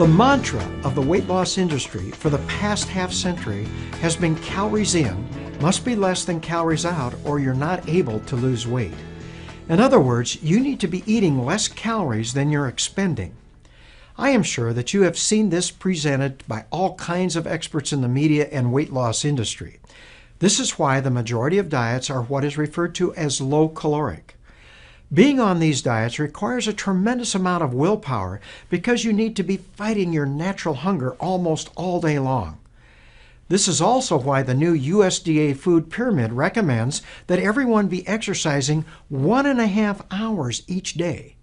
The mantra of the weight loss industry for the past half-century has been calories in must be less than calories out or you're not able to lose weight. In other words, you need to be eating less calories than you're expending. I am sure that you have seen this presented by all kinds of experts in the media and weight loss industry. This is why the majority of diets are what is referred to as low caloric. Being on these diets requires a tremendous amount of willpower because you need to be fighting your natural hunger almost all day long. This is also why the new USDA food pyramid recommends that everyone be exercising 1.5 hours each day.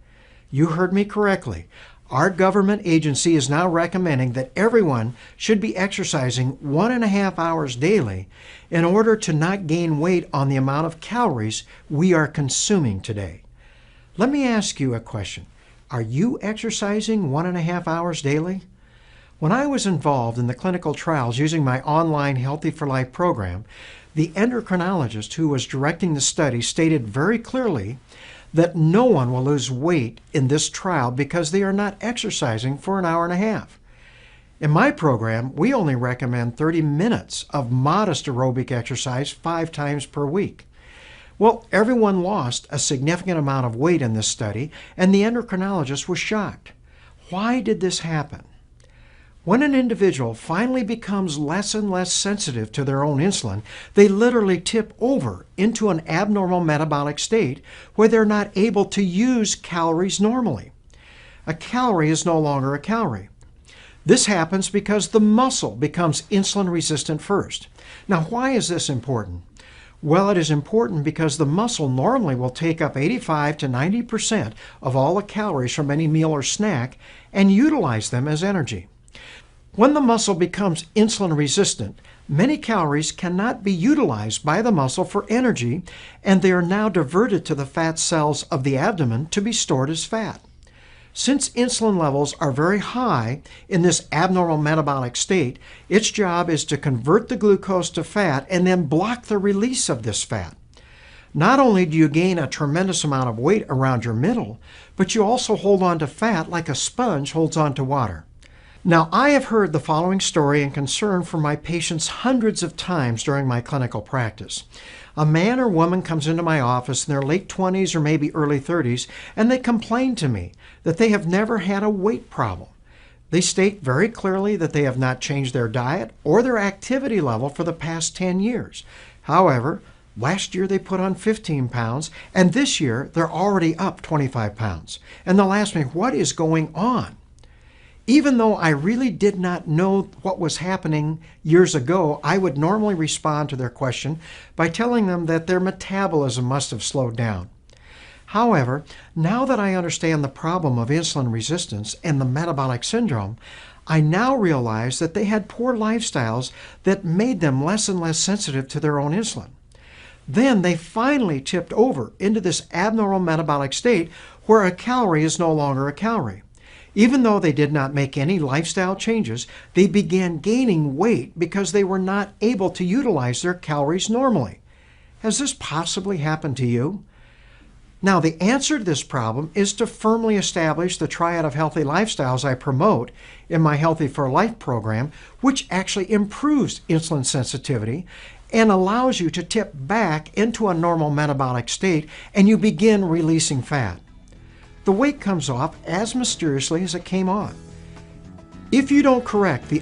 You heard me correctly. Our government agency is now recommending that everyone should be exercising 1.5 hours daily in order to not gain weight on the amount of calories we are consuming today. Let me ask you a question. Are you exercising 1.5 hours daily? When I was involved in the clinical trials using my online Healthy for Life program, the endocrinologist who was directing the study stated very clearly that no one will lose weight in this trial because they are not exercising for 1.5 hours. In my program, we only recommend 30 minutes of modest aerobic exercise 5 times per week. Well, everyone lost a significant amount of weight in this study, and the endocrinologist was shocked. Why did this happen? When an individual finally becomes less and less sensitive to their own insulin, they literally tip over into an abnormal metabolic state where they're not able to use calories normally. A calorie is no longer a calorie. This happens because the muscle becomes insulin resistant first. Now, why is this important? Well, it is important because the muscle normally will take up 85 to 90% of all the calories from any meal or snack and utilize them as energy. When the muscle becomes insulin resistant, many calories cannot be utilized by the muscle for energy, and they are now diverted to the fat cells of the abdomen to be stored as fat. Since insulin levels are very high in this abnormal metabolic state, its job is to convert the glucose to fat and then block the release of this fat. Not only do you gain a tremendous amount of weight around your middle, but you also hold on to fat like a sponge holds on to water. Now, I have heard the following story and concern from my patients hundreds of times during my clinical practice. A man or woman comes into my office in their late 20s or maybe early 30s, and they complain to me that they have never had a weight problem. They state very clearly that they have not changed their diet or their activity level for the past 10 years. However, last year they put on 15 pounds, and this year they're already up 25 pounds. And they'll ask me, what is going on? Even though I really did not know what was happening years ago, I would normally respond to their question by telling them that their metabolism must have slowed down. However, now that I understand the problem of insulin resistance and the metabolic syndrome, I now realize that they had poor lifestyles that made them less and less sensitive to their own insulin. Then they finally tipped over into this abnormal metabolic state where a calorie is no longer a calorie. Even though they did not make any lifestyle changes, they began gaining weight because they were not able to utilize their calories normally. Has this possibly happened to you? Now, the answer to this problem is to firmly establish the triad of healthy lifestyles I promote in my Healthy for Life program, which actually improves insulin sensitivity and allows you to tip back into a normal metabolic state, and you begin releasing fat. The weight comes off as mysteriously as it came on. If you don't correct the